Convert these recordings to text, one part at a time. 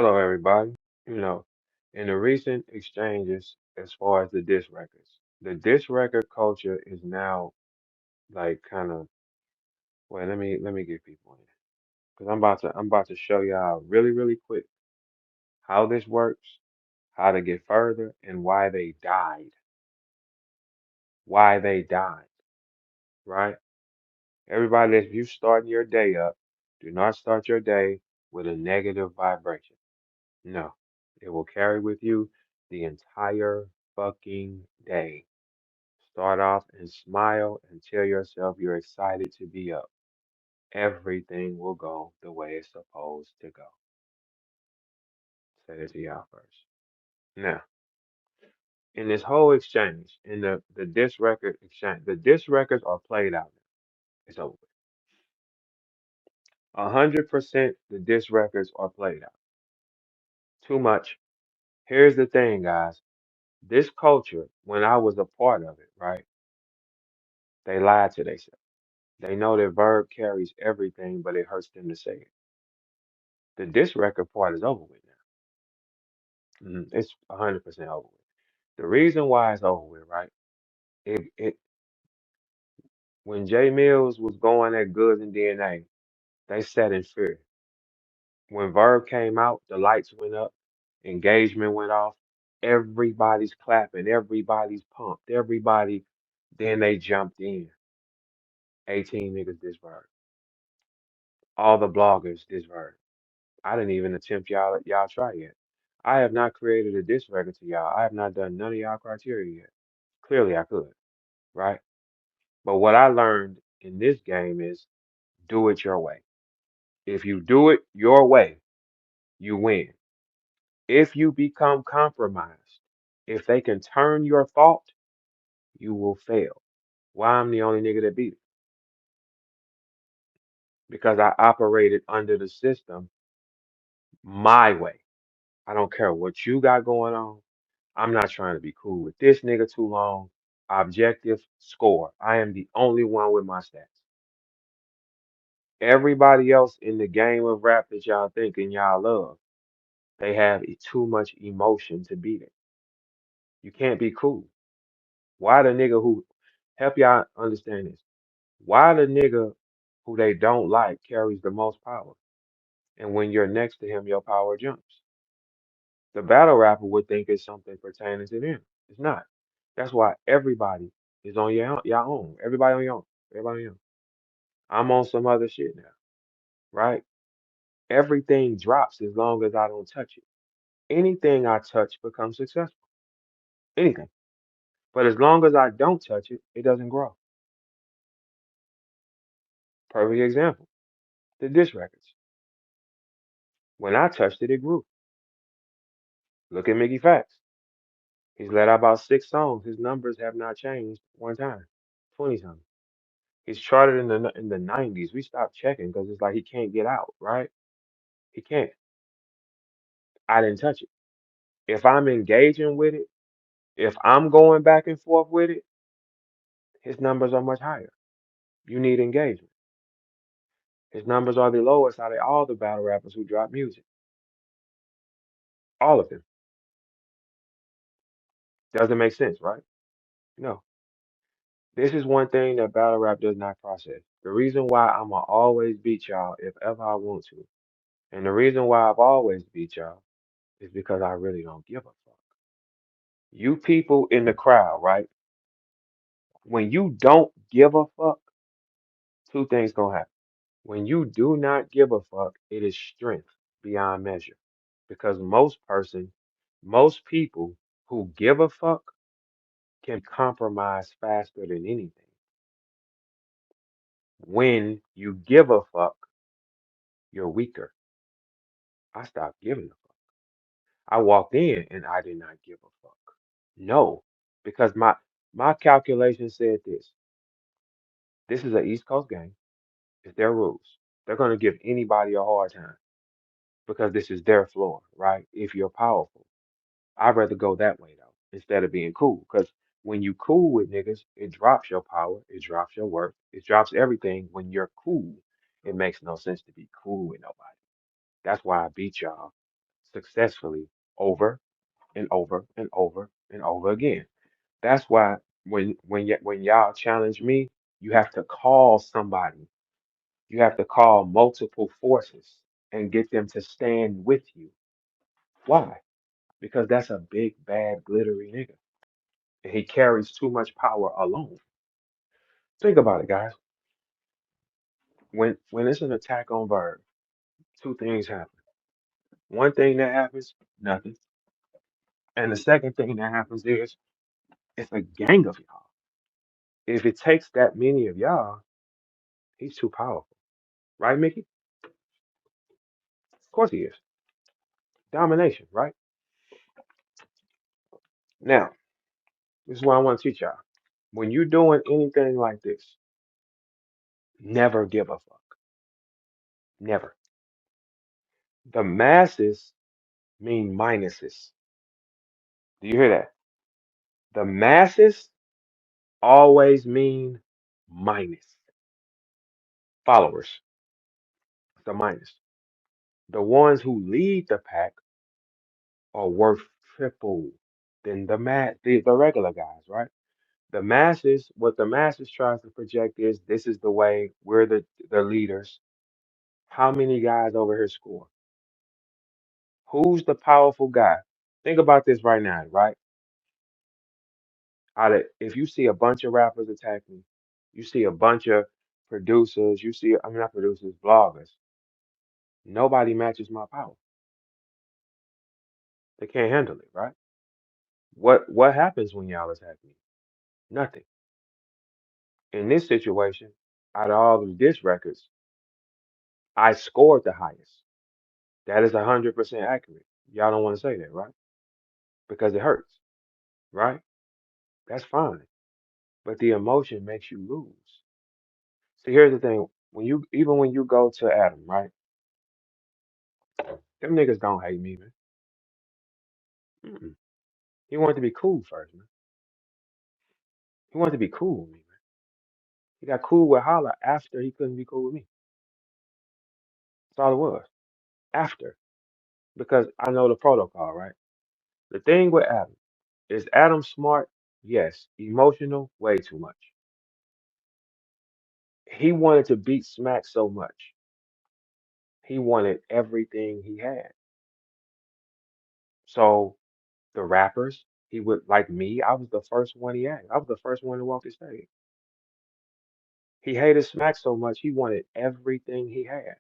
Hello, everybody. You know, in the recent exchanges, as far as the diss records, the diss record culture is now like kind of. Wait, let me get people in because I'm about to show y'all really quick how this works, how to get further, and why they died. Why they died, right? Everybody, if you starting your day up, do not start your day with a negative vibration. No, it will carry with you the entire fucking day. Start off and smile and tell yourself you're excited to be up. Everything will go the way it's supposed to go. Say it to y'all first. Now, in this whole exchange, in the disc record exchange, the disc records are played out now. It's over. 100% the disc records are played out. Too much. Here's the thing, guys. This culture, when I was a part of it, right? They lied to themselves. They know that Verb carries everything, but it hurts them to say it. The disc record part is over with now. It's 100% over with. The reason why it's over with, right? It when Jay Mills was going at Goods and DNA, they sat in fear. When Verb came out, the lights went up, engagement went off, everybody's clapping, everybody's pumped, everybody. Then they jumped in. 18 niggas this Verb. All the bloggers this Verb. I didn't even attempt y'all try yet. I have not created a diss record to y'all. I have not done none of y'all criteria yet. Clearly I could, right? But what I learned in this game is do it your way. If you do it your way, you win. If you become compromised, if they can turn your thought, you will fail. Why I'm the only nigga that beat it? Because I operated under the system my way. I don't care what you got going on. I'm not trying to be cool with this nigga too long. Objective score. I am the only one with my stats. Everybody else in the game of rap that y'all think and y'all love, they have too much emotion to beat it. You can't be cool. Why the nigga who help y'all understand this? Why the nigga who they don't like carries the most power? And when you're next to him, your power jumps. The battle rapper would think it's something pertaining to them. It's not. That's why everybody is on your own. Everybody on your own. Everybody on your own. I'm on some other shit now, right? Everything drops as long as I don't touch it. Anything I touch becomes successful. Anything. But as long as I don't touch it, it doesn't grow. Perfect example. The diss records. When I touched it, it grew. Look at Mickey Facts. He's let out about 6 songs. His numbers have not changed one time. 20 something. He's charted in the 90s. We stopped checking because it's like he can't get out, right? He can't. I didn't touch it. If I'm engaging with it, if I'm going back and forth with it, his numbers are much higher. You need engagement. His numbers are the lowest out of all the battle rappers who drop music. All of them. Doesn't make sense, right? No. This is one thing that battle rap does not process. The reason why I'ma always beat y'all if ever I want to, and the reason why I've always beat y'all is because I really don't give a fuck. You people in the crowd, right? When you don't give a fuck, two things gonna happen. When you do not give a fuck, it is strength beyond measure. Because most people who give a fuck can compromise faster than anything. When you give a fuck, you're weaker. I stopped giving a fuck. I walked in and I did not give a fuck. No, because my calculation said this. This is an East Coast game. It's their rules. They're going to give anybody a hard time because this is their floor, right? If you're powerful. I'd rather go that way though, instead of being cool. Because when you cool with niggas, it drops your power, it drops your worth, it drops everything. When you're cool, it makes no sense to be cool with nobody. That's why I beat y'all successfully over and over and over and over again. That's why when y'all challenge me, you have to call somebody. You have to call multiple forces and get them to stand with you. Why? Because that's a big, bad, glittery nigga. And he carries too much power alone. Think about it, guys. When it's an attack on Verb, two things happen. One thing that happens, nothing. And the second thing that happens is it's a gang of y'all. If it takes that many of y'all, he's too powerful. Right, Mickey? Of course he is. Domination, right? Now, this is what I want to teach y'all. When you're doing anything like this, never give a fuck. Never. The masses mean minuses. Do you hear that? The masses always mean minus. Followers, the minus. The ones who lead the pack are worth triple than the regular guys, right? The masses, what the masses tries to project is this is the way we're the leaders. How many guys over here score? Who's the powerful guy? Think about this right now, right? If you see a bunch of rappers attack me, you see a bunch of producers, I mean not producers, bloggers. Nobody matches my power. They can't handle it, right? What happens when y'all attack me? Nothing. In this situation, out of all the diss records, I scored the highest. That is 100% accurate. Y'all don't want to say that, right? Because it hurts, right? That's fine. But the emotion makes you lose. See, here's the thing. Even when you go to Adam, right? Them niggas don't hate me, man. Mm-mm. He wanted to be cool first, man. He wanted to be cool with me, man. He got cool with Holla after he couldn't be cool with me. That's all it was. After. Because I know the protocol, right? The thing with Adam is Adam smart? Yes. Emotional? Way too much. He wanted to beat Smack so much. He wanted everything he had. So the rappers, he would like me. I was the first one he had. I was the first one to walk the stage. He hated Smack so much he wanted everything he had.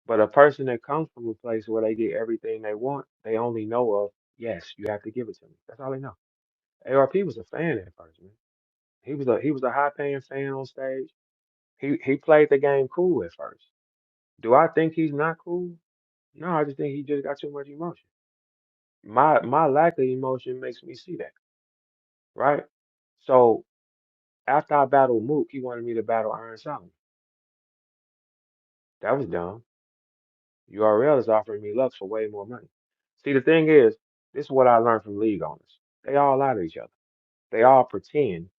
But a person that comes from a place where they get everything they want, they only know of, yes, you have to give it to me. That's all they know. ARP was a fan at first, man. He was a high paying fan on stage. He played the game cool at first. Do I think he's not cool? No, I just think he just got too much emotion. My lack of emotion makes me see that, right? So after I battled Mook, he wanted me to battle Iron Solomon. That was dumb. URL is offering me Lux for way more money. See, the thing is, this is what I learned from league owners. They all lie to each other. They all pretend.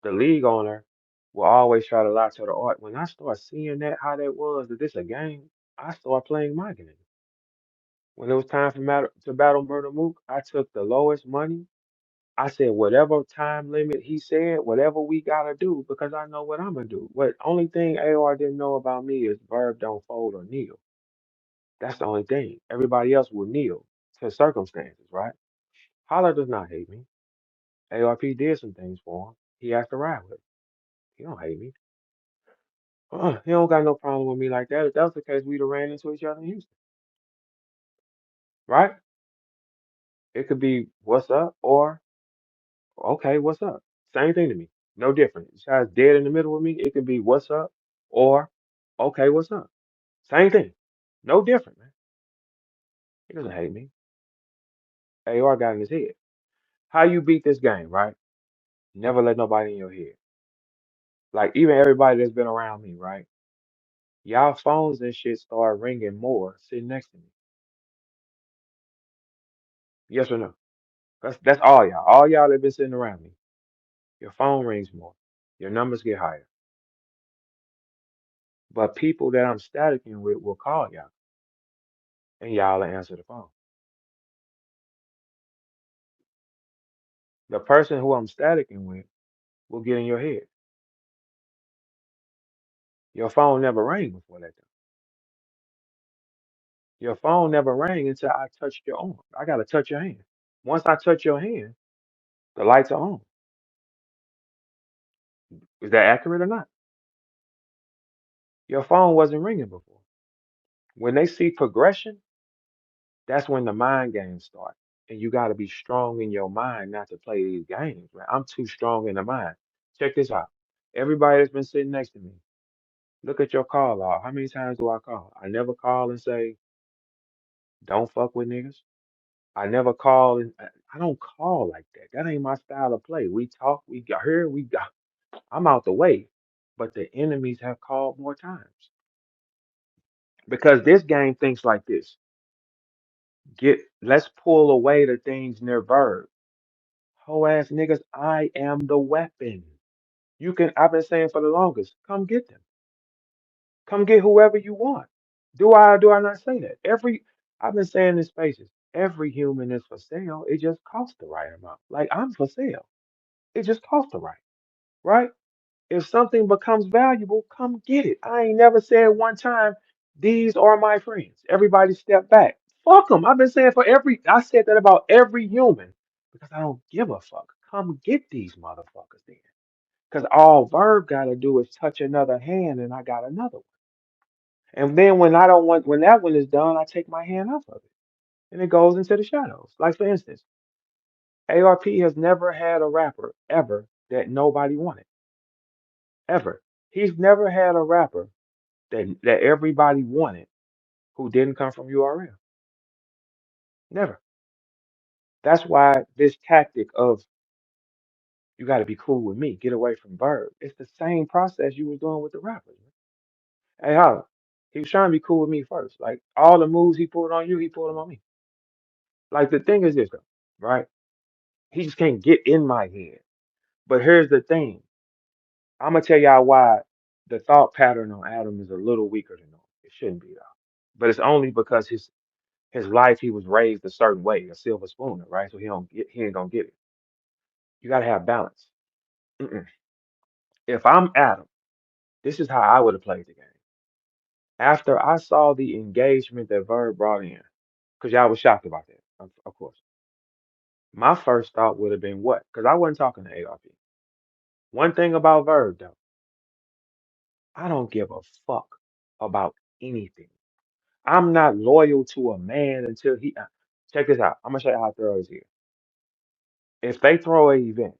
The league owner will always try to lie to the art. When I start seeing that, how that was, that this a game, I start playing my game. When it was time for to battle Murder Mook, I took the lowest money. I said, whatever time limit he said, whatever we gotta do, because I know what I'm gonna do. What only thing AR didn't know about me is Verb don't fold or kneel. That's the only thing. Everybody else will kneel to circumstances, right? Holler does not hate me. ARP did some things for him. He has to ride with it. He don't hate me. He don't got no problem with me like that. If that was the case, we'd have ran into each other in Houston, right? It could be what's up or okay, what's up? Same thing to me. No different. Besides dead in the middle with me, it could be what's up or okay, what's up? Same thing. No different, man. He doesn't hate me. AR got in his head. How you beat this game, right? Never let nobody in your head. Like even everybody that's been around me, right? Y'all phones and shit start ringing more sitting next to me. Yes or no? That's all y'all. All y'all that been sitting around me. Your phone rings more. Your numbers get higher. But people that I'm staticking with will call y'all. and y'all will answer the phone. The person who I'm staticking with will get in your head. Your phone never rang before that. Though. Your phone never rang until I touched your arm. I gotta touch your hand. Once I touch your hand, the lights are on. Is that accurate or not? Your phone wasn't ringing before. When they see progression, that's when the mind games start. And you got to be strong in your mind not to play these games, man. I'm too strong in the mind. Check this out. Everybody that's been sitting next to me, look at your call log. How many times do I call? I never call and say, don't fuck with niggas. I never call and I don't call like that. That ain't my style of play. We talk, we got here, we got I'm out the way. But the enemies have called more times. Because this game thinks like this. Let's pull away the things near Verb. Whole ass niggas, I am the weapon. I've been saying for the longest, come get them. Come get whoever you want. Do I not say that? I've been saying in spaces, every human is for sale. It just costs the right amount. Like I'm for sale. It just costs the right? If something becomes valuable, come get it. I ain't never said one time, these are my friends. Everybody step back. Fuck them. I've been saying I said that about every human because I don't give a fuck. Come get these motherfuckers then. Because all Verb got to do is touch another hand and I got another one. And then when that one is done, I take my hand off of it and it goes into the shadows. Like for instance, ARP has never had a rapper ever that nobody wanted. Ever. He's never had a rapper that everybody wanted who didn't come from URL. Never. That's why this tactic of you got to be cool with me, get away from Verb. It's the same process you was doing with the rappers. Hey, Holla, he was trying to be cool with me first. Like all the moves he pulled on you, he pulled them on me. Like the thing is this though, right? He just can't get in my head. But here's the thing. I'm gonna tell y'all why the thought pattern on Adam is a little weaker than normal. It shouldn't be though. But it's only because his life he was raised a certain way, a silver spooner, right? So he ain't gonna get it. You gotta have balance. Mm-mm. If I'm Adam, this is how I would have played the game. After I saw the engagement that Verb brought in, because y'all was shocked about that, of course. My first thought would have been what? Because I wasn't talking to ARP. One thing about Verb though, I don't give a fuck about anything. I'm not loyal to a man until check this out. I'm gonna show you how thorough this is. If they throw an event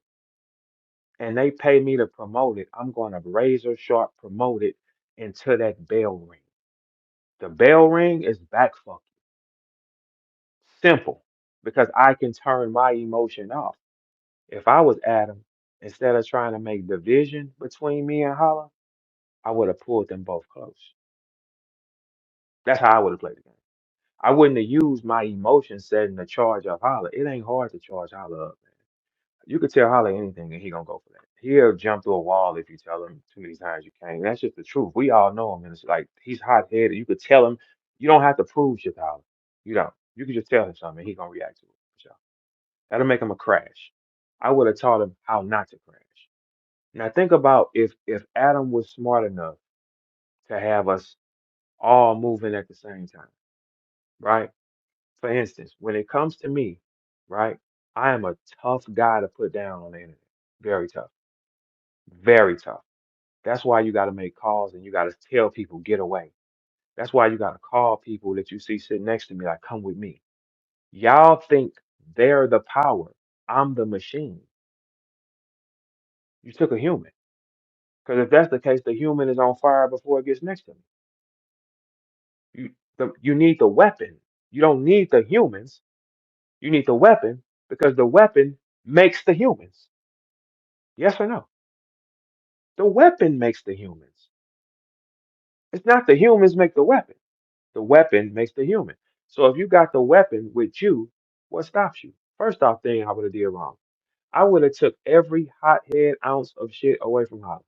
and they pay me to promote it, I'm going to razor sharp promote it until that bell ring. The bell ring is back fuck you. Simple. Because I can turn my emotion off. If I was Adam, instead of trying to make division between me and Holla, I would have pulled them both close. That's how I would have played the game. I wouldn't have used my emotion setting to charge up Holla. It ain't hard to charge Holla up. You could tell Holly anything and he gonna go for that. He'll jump through a wall if you tell him too many times you can't. That's just the truth. We all know him, and it's like he's hot headed. You could tell him. You don't have to prove shit to Holly. You don't. You could just tell him something, and he gonna react to it. For sure. That'll make him a crash. I would have taught him how not to crash. Now think about if Adam was smart enough to have us all moving at the same time, right? For instance, when it comes to me, right, I am a tough guy to put down on the internet. Very tough. Very tough. That's why you got to make calls and you got to tell people, get away. That's why you got to call people that you see sitting next to me, like, come with me. Y'all think they're the power. I'm the machine. You took a human. Because if that's the case, the human is on fire before it gets next to me. You need the weapon. You don't need the humans. You need the weapon because the weapon makes the humans. Yes or no? The weapon makes the humans. It's not the humans make the weapon. The weapon makes the human. So if you got the weapon with you, what stops you? First off thing I would have did wrong. I would have took every hothead ounce of shit away from Holla.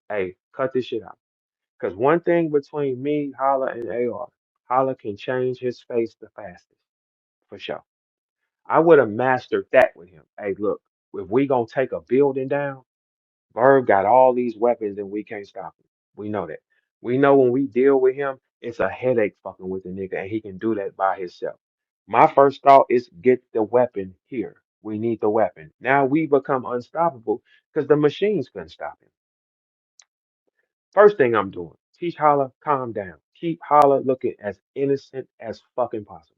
Hey, cut this shit out. Because one thing between me, Holla, and AR, Holla can change his face the fastest, for sure. I would have mastered that with him. Hey, look, if we gonna take a building down, Verb got all these weapons and we can't stop him. We know that. We know when we deal with him, it's a headache fucking with the nigga, and he can do that by himself. My first thought is get the weapon here. We need the weapon. Now we become unstoppable because the machines couldn't stop him. First thing I'm doing, teach Holla, calm down. Keep Holla looking as innocent as fucking possible.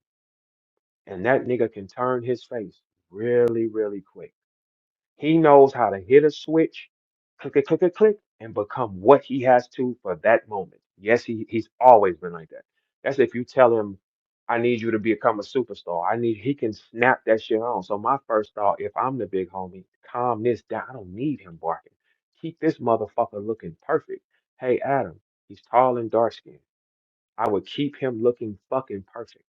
And that nigga can turn his face really, really quick. He knows how to hit a switch, click it, click it, click, and become what he has to for that moment. Yes, he's always been like that. That's if you tell him, I need you to become a superstar. He can snap that shit on. So my first thought, if I'm the big homie, calm this down. I don't need him barking. Keep this motherfucker looking perfect. Hey, Adam, he's tall and dark skinned. I would keep him looking fucking perfect.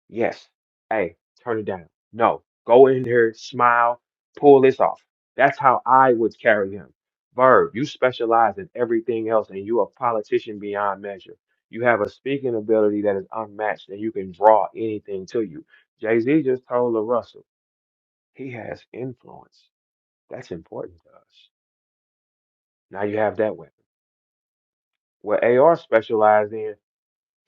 Yes. Hey, turn it down. No. Go in here, smile, pull this off. That's how I would carry him. Verb, you specialize in everything else and you a politician beyond measure. You have a speaking ability that is unmatched and you can draw anything to you. Jay-Z just told Russell he has influence. That's important to us. Now you have that weapon. What AR specialized in,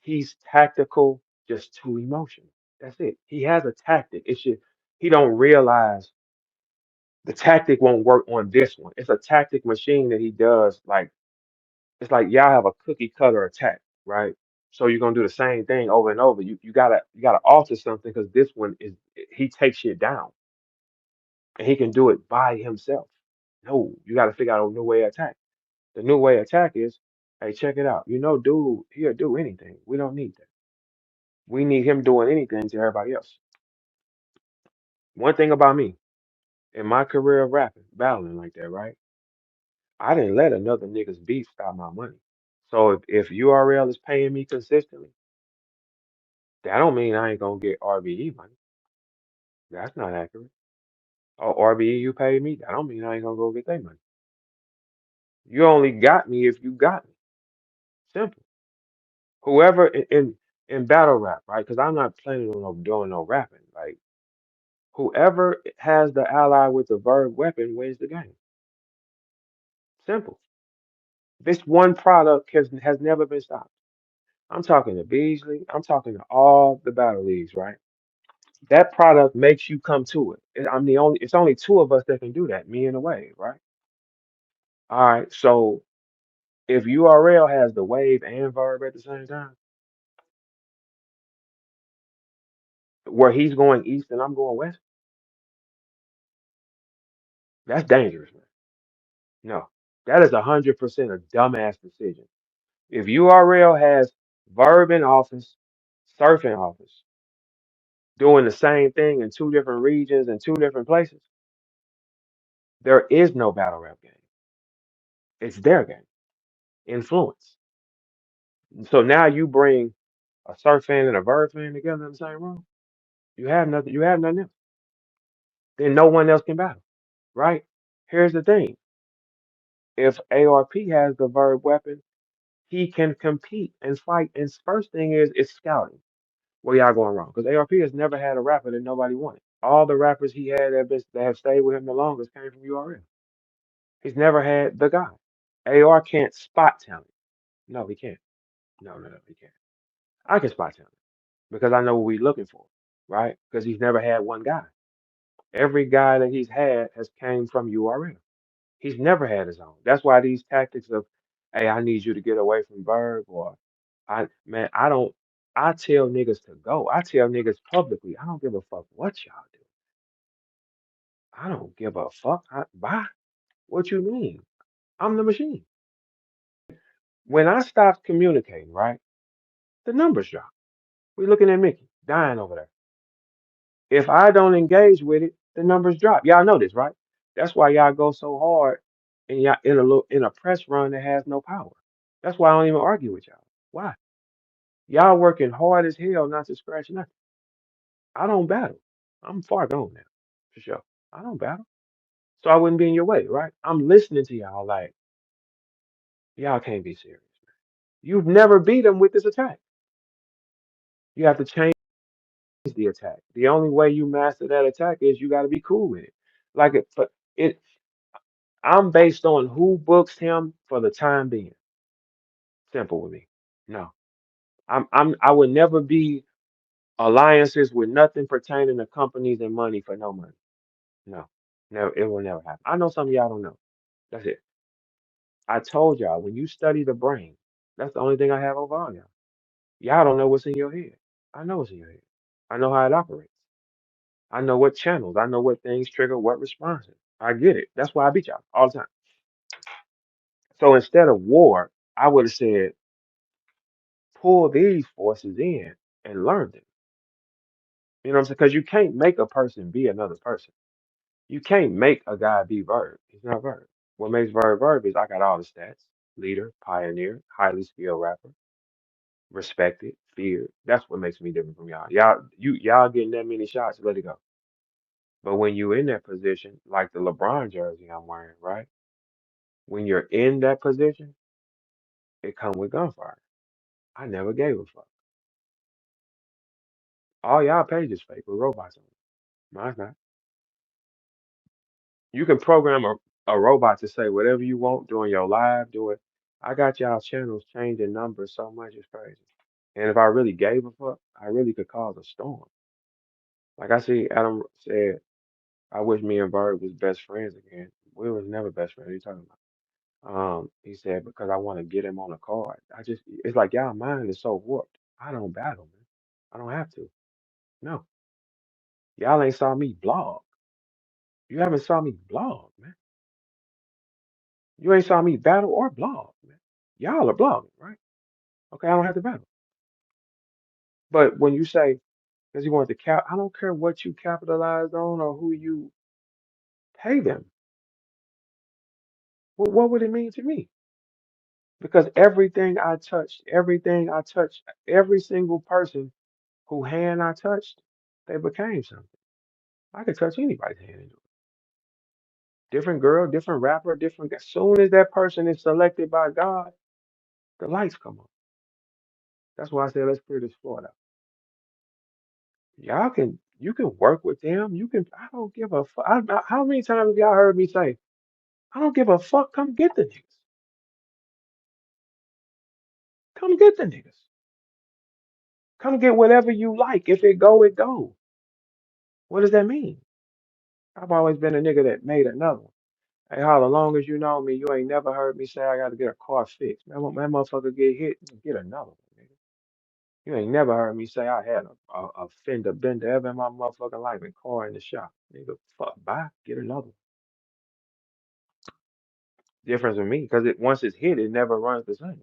he's tactical, just too emotional. That's it. He has a tactic. It's just he don't realize the tactic won't work on this one. It's a tactic machine that he does. Like it's like y'all have a cookie cutter attack, right? So you're gonna do the same thing over and over. You gotta alter something because this one is he takes shit down and he can do it by himself. No, you gotta figure out a new way of attack. The new way of attack is, hey, check it out. You know, dude, he'll do anything. We don't need that. We need him doing anything to everybody else. One thing about me, in my career of rapping, battling like that, right? I didn't let another nigga's beef stop my money. So if URL is paying me consistently, that don't mean I ain't gonna get RBE money. That's not accurate. Oh, RBE you paid me, that don't mean I ain't gonna go get their money. You only got me if you got me. Simple. Whoever in battle rap, right? Because I'm not planning on doing no rapping. Like whoever has the ally with the verb weapon wins the game. Simple. This one product has never been stopped. I'm talking to Beasley. I'm talking to all the battle leagues, right? That product makes you come to it. I'm the only. It's only two of us that can do that. Me and the Wave, right? All right. So if URL has the Wave and Verb at the same time, where he's going east and I'm going west, that's dangerous, man. No, that is 100% a dumbass decision. If URL has Verb in office, Surf in office, doing the same thing in two different regions and two different places, there is no battle rap game. It's their game. Influence. So now you bring a Surf fan and a Verb fan together in the same room. You have nothing. You have nothing else. Then no one else can battle, right? Here's the thing: if ARP has the Verb weapon, he can compete and fight. And first thing is scouting. Where y'all going wrong? Because ARP has never had a rapper that nobody wanted. All the rappers he had that have stayed with him the longest came from URL. He's never had the guy. AR can't spot talent. No, he can't. No, he can't. I can spot talent because I know what we're looking for, right? Because he's never had one guy. Every guy that he's had has came from URL. He's never had his own. That's why these tactics of, hey, I need you to get away from Verb or I don't I tell niggas to go. I tell niggas publicly, I don't give a fuck what y'all do. I don't give a fuck. Bye. What you mean? I'm the machine. When I stopped communicating, right, the numbers drop. We looking at Mickey dying over there. If I don't engage with it, the numbers drop. Y'all know this, right? That's why y'all go so hard and y'all in a press run that has no power. That's why I don't even argue with y'all. Why? Y'all working hard as hell not to scratch nothing. I don't battle. I'm far gone now, for sure. I don't battle. So I wouldn't be in your way, right? I'm listening to y'all like, y'all can't be serious. You've never beat them with this attack. You have to change the attack. The only way you master that attack is you got to be cool with it. Like it, but it. I'm based on who books him for the time being. Simple with me. No, I would never be alliances with nothing pertaining to companies and money for no money. No, never. It will never happen. I know some of y'all don't know. That's it. I told y'all when you study the brain, that's the only thing I have over all y'all. Y'all don't know what's in your head. I know what's in your head. I know how it operates. I know what channels. I know what things trigger what responses. I get it. That's why I beat y'all all the time. So instead of war, I would have said, pull these forces in and learn them. You know what I'm saying? Because you can't make a person be another person. You can't make a guy be Verb. He's not Verb. What makes Verb Verb is I got all the stats: leader, pioneer, highly skilled rapper, respected, feared. That's what makes me different from y'all. Y'all getting that many shots, let it go. But when you in that position, like the LeBron jersey I'm wearing, right? When you're in that position, it come with gunfire. I never gave a fuck. All y'all pages fake with robots on it. Mine's not. You can program a robot to say whatever you want during your live, do it. I got y'all channels changing numbers so much it's crazy. And if I really gave a fuck, I really could cause a storm. Like I see Adam said, I wish me and Bird was best friends again. We was never best friends. What are you talking about? He said because I want to get him on a card. It's like y'all mind is so warped. I don't battle, man. I don't have to. No, y'all ain't saw me blog. You haven't saw me blog, man. You ain't saw me battle or blog, man. Y'all are blogging, right? Okay, I don't have to battle. But when you say, because you want to cap, I don't care what you capitalized on or who you pay them. What would it mean to me? Because everything I touched, every single person who hand I touched, they became something. I could touch anybody's hand and do it. Different girl, different rapper, different. As soon as that person is selected by God, the lights come on. That's why I said let's clear this floor out. You can work with them. You can. I don't give a fuck. How many times have y'all heard me say, I don't give a fuck. Come get the niggas. Come get the niggas. Come get whatever you like. If it go, it go. What does that mean? I've always been a nigga that made another one. Hey, how long as you know me, you ain't never heard me say I got to get a car fixed. Man, when that motherfucker get hit, get another one, nigga. You ain't never heard me say I had a fender bender ever in my motherfucking life and car in the shop. Nigga, fuck, bye, get another one. Difference with me, because once it's hit, it never runs the same.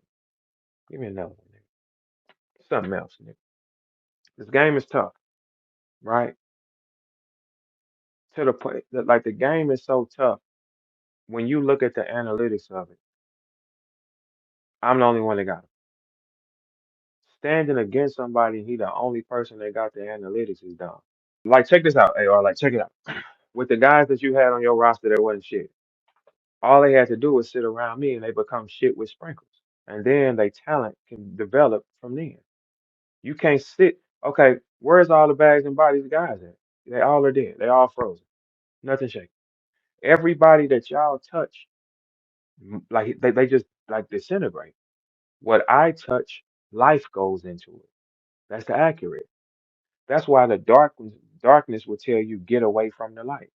Give me another one, nigga. Something else, nigga. This game is tough, right? To the point that like the game is so tough. When you look at the analytics of it, I'm the only one that got it. Standing against somebody, he the only person that got the analytics is dumb. Like check this out, AR. Like check it out. With the guys that you had on your roster that wasn't shit, all they had to do was sit around me and they become shit with sprinkles. And then they talent can develop from then. You can't sit. Okay, where's all the bags and bodies guys at? They all are dead. They all frozen. Nothing shaking. Everybody that y'all touch, like they just like disintegrate. What I touch, life goes into it. That's the accurate. That's why the darkness will tell you get away from the light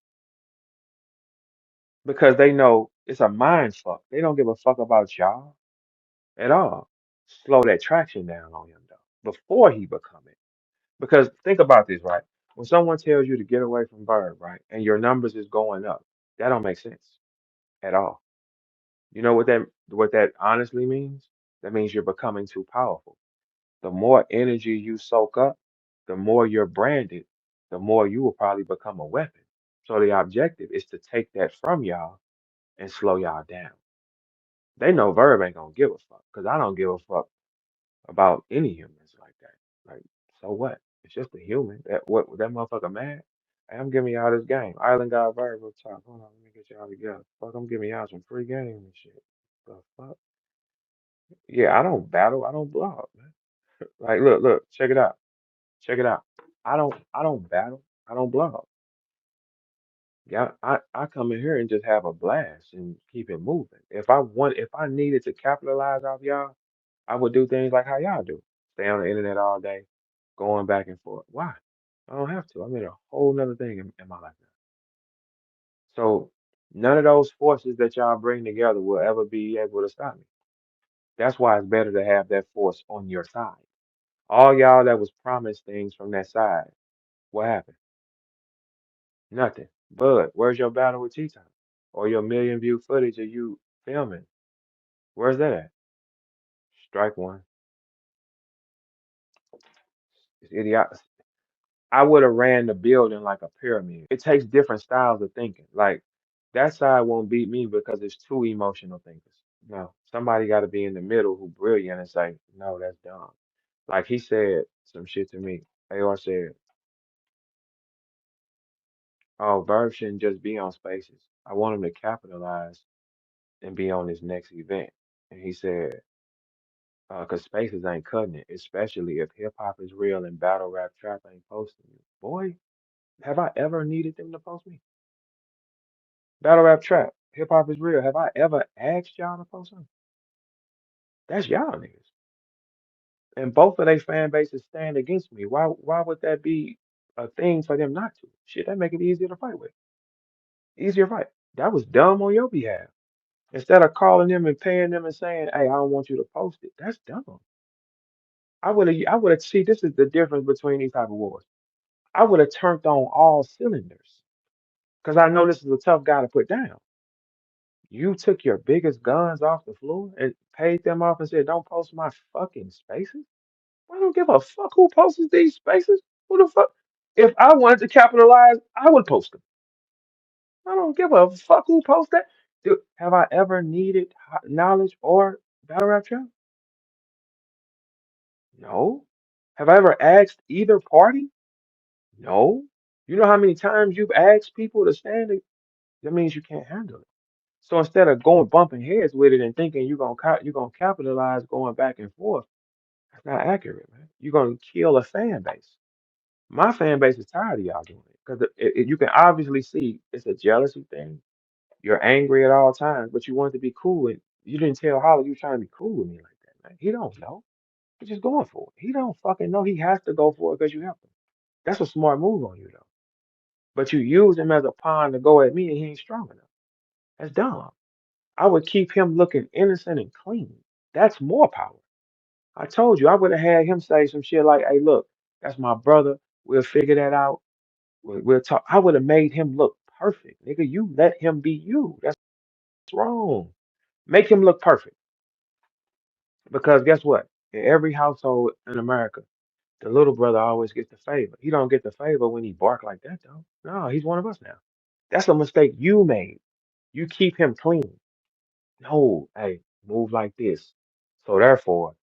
because they know it's a mind fuck. They don't give a fuck about y'all at all. Slow that traction down on him though before he become it. Because think about this, right? When someone tells you to get away from Bird, right, and your numbers is going up, that don't make sense at all. You know what that honestly means? That means you're becoming too powerful. The more energy you soak up, the more you're branded, the more you will probably become a weapon. So the objective is to take that from y'all and slow y'all down. They know Verb ain't gonna give a fuck because I don't give a fuck about any humans like that. Like, so what? It's just a human. That motherfucker mad? Hey, I'm giving y'all this game. Island got Verb up top. Hold on, let me get y'all together. Fuck, I'm giving y'all some free game and shit. The fuck? Yeah, I don't battle. I don't blog, man. Like, look, check it out. Check it out. I don't battle. I don't blog. Yeah, I come in here and just have a blast and keep it moving. If I needed to capitalize off y'all, I would do things like how y'all do. Stay on the internet all day, going back and forth. Why? I don't have to. I'm in a whole nother thing in my life now. So none of those forces that y'all bring together will ever be able to stop me. That's why it's better to have that force on your side. All y'all that was promised things from that side, what happened? Nothing. Bud, where's your battle with T-Top? Or your million view footage of you filming? Where's that at? Strike one. It's idiot. I would have ran the building like a pyramid. It takes different styles of thinking. Like that side won't beat me because it's two emotional thinkers. No, somebody got to be in the middle who brilliant and say, no, that's dumb. Like he said some shit to me. AR said, oh, Verb shouldn't just be on spaces. I want him to capitalize and be on his next event. And he said, because spaces ain't cutting it, especially if hip hop is real and battle rap trap ain't posting it. Boy, have I ever needed them to post me? Battle rap trap, hip hop is real. Have I ever asked y'all to post something? That's y'all niggas. And both of their fan bases stand against me. Why would that be a thing for them not to? Shit, that make it easier to fight with. Easier fight. That was dumb on your behalf. Instead of calling them and paying them and saying, hey, I don't want you to post it. That's dumb. I would have see this is the difference between these type of wars. I would have turned on all cylinders. Because I know this is a tough guy to put down. You took your biggest guns off the floor and paid them off and said, don't post my fucking spaces? I don't give a fuck who posts these spaces. Who the fuck? If I wanted to capitalize, I would post them. I don't give a fuck who posts that. Dude, have I ever needed knowledge or battle rap trap? No. Have I ever asked either party? No. You know how many times you've asked people to stand it? That means you can't handle it. So instead of going bumping heads with it and thinking you're gonna capitalize going back and forth, that's not accurate, man. You're gonna kill a fan base. My fan base is tired of y'all doing it because you can obviously see it's a jealousy thing. You're angry at all times, but you want to be cool. And you didn't tell Holly you trying to be cool with me like that, man. He don't know. He's just going for it. He don't fucking know he has to go for it because you helped him. That's a smart move on you though. But you use him as a pawn to go at me, and he ain't strong enough. That's dumb. I would keep him looking innocent and clean. That's more power. I told you I would have had him say some shit like, "Hey, look, that's my brother. We'll figure that out. We'll talk." I would have made him look perfect, nigga. You let him be you. That's wrong. Make him look perfect. Because guess what? In every household in America, the little brother always gets the favor. He don't get the favor when he bark like that, though. No, he's one of us now. That's a mistake you made. You keep him clean. No, hey, move like this. So therefore,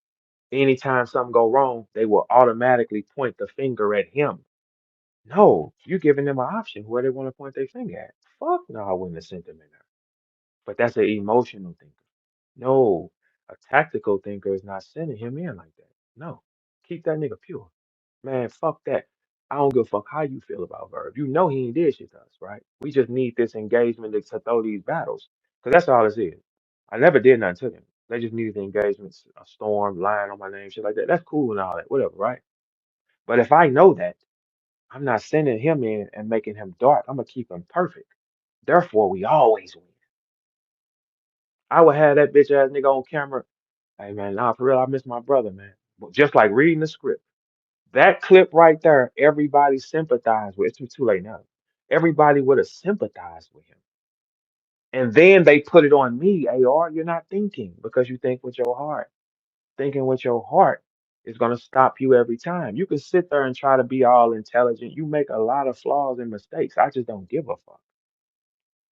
anytime something go wrong, they will automatically point the finger at him. No, you're giving them an option where they want to point their finger at. Fuck no, I wouldn't have sent them in there. But that's an emotional thinker. No, a tactical thinker is not sending him in like that. No, keep that nigga pure. Man, fuck that. I don't give a fuck how you feel about Verb. You know he ain't did shit to us, right? We just need this engagement to throw these battles. Because that's all this is. I never did nothing to them. They just needed the engagements, a storm, lying on my name, shit like that. That's cool and all that, whatever, right? But if I know that, I'm not sending him in and making him dark. I'm gonna keep him perfect. Therefore, we always win. I would have that bitch ass nigga on camera. Hey man, nah, for real, I miss my brother, man. But just like reading the script. That clip right there, everybody sympathized with. It's too late now. Everybody would have sympathized with him. And then they put it on me, AR, you're not thinking because you think with your heart. Thinking with your heart is going to stop you every time. You can sit there and try to be all intelligent. You make a lot of flaws and mistakes. I just don't give a fuck.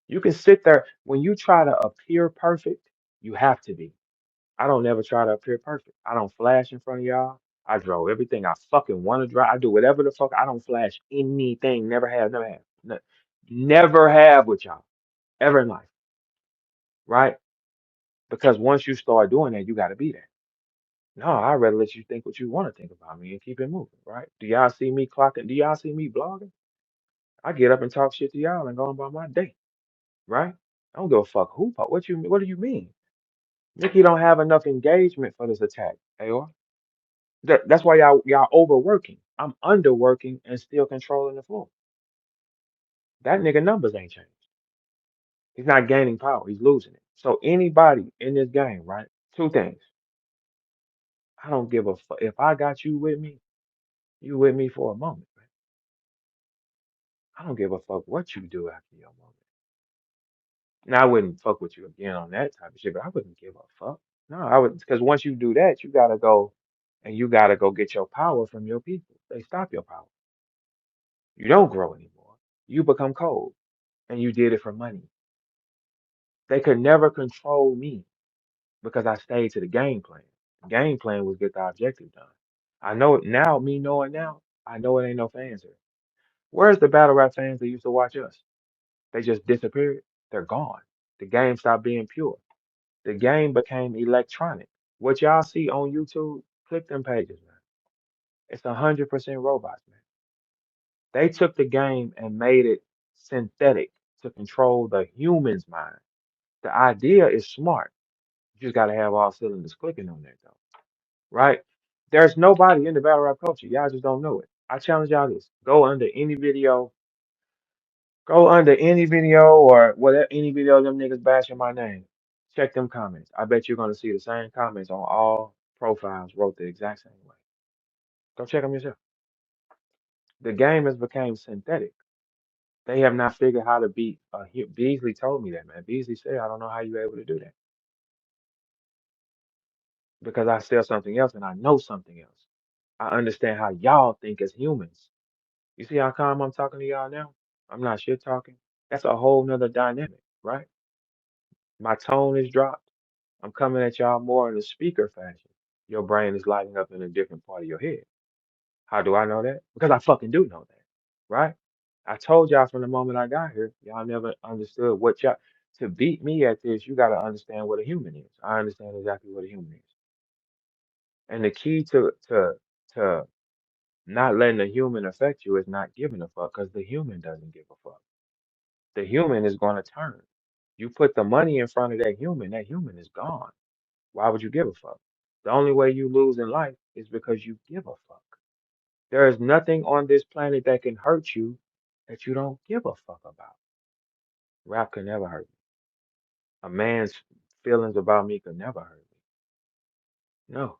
You can sit there when you try to appear perfect, you have to be. I don't never try to appear perfect. I don't flash in front of y'all. I drove everything I fucking want to drive. I do whatever the fuck. I don't flash anything. Never have. Never have. Never have with y'all ever in life, right? Because once you start doing that, you got to be there. No, I'd rather let you think what you want to think about me and keep it moving, right? Do y'all see me clocking? Do y'all see me blogging? I get up and talk shit to y'all and go on about my day, right? I don't give a fuck who. What do you mean? Nikki don't have enough engagement for this attack, AR. That's why y'all overworking. I'm underworking and still controlling the floor. That nigga numbers ain't changed. He's not gaining power. He's losing it. So anybody in this game, right? Two things. I don't give a fuck. If I got you with me, you with me for a moment, man. I don't give a fuck what you do after your moment. Now I wouldn't fuck with you again on that type of shit, but I wouldn't give a fuck. No, I would, because once you do that, you gotta go and you gotta go get your power from your people. They stop your power. You don't grow anymore. You become cold, and you did it for money. They could never control me because I stayed to the game plan. The game plan was get the objective done. I know it now, me knowing now, I know it ain't no fans here. Where's the battle rap fans that used to watch us? They just disappeared. They're gone. The game stopped being pure. The game became electronic. What y'all see on YouTube, click them pages, man. It's 100% robots, man. They took the game and made it synthetic to control the human's mind. The idea is smart. You just got to have all cylinders clicking on that, though, right? There's nobody in the battle rap culture. Y'all just don't know it. I challenge y'all this. Go under any video or whatever, any video of them niggas bashing my name. Check them comments. I bet you're going to see the same comments on all profiles wrote the exact same way. Go check them yourself. The game has become synthetic. They have not figured how to beat. Beasley told me that, man. Beasley said, I don't know how you're able to do that because I sell something else and I know something else. I understand how y'all think as humans. You see how calm I'm talking to y'all now? I'm not shit talking. That's a whole nother dynamic, right? My tone is dropped. I'm coming at y'all more in a speaker fashion. Your brain is lighting up in a different part of your head. How do I know that? Because I fucking do know that, right? I told y'all from the moment I got here, y'all never understood what y'all. To beat me at this, you got to understand what a human is. I understand exactly what a human is. And the key to not letting the human affect you is not giving a fuck because the human doesn't give a fuck. The human is going to turn. You put the money in front of that human is gone. Why would you give a fuck? The only way you lose in life is because you give a fuck. There is nothing on this planet that can hurt you that you don't give a fuck about. Rap could never hurt me. A man's feelings about me could never hurt me. No.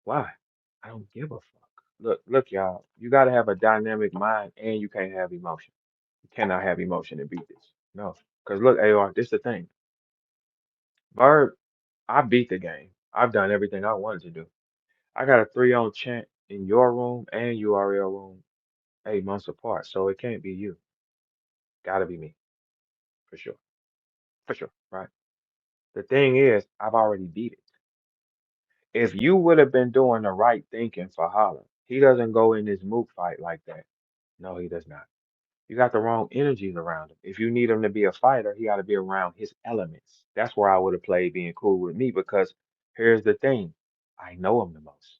Why? I don't give a fuck. Look, y'all. You gotta have a dynamic mind and you can't have emotion. You cannot have emotion and beat this. No. Because look, AR, this the thing. Verb, I beat the game. I've done everything I wanted to do. I got a 3-on chant in your room and URL room 8 months apart. So it can't be you. Gotta be me. For sure. For sure. Right. The thing is, I've already beat it. If you would have been doing the right thinking for Holler, he doesn't go in this mook fight like that. No, he does not. You got the wrong energies around him. If you need him to be a fighter, he got to be around his elements. That's where I would have played being cool with me because here's the thing. I know him the most.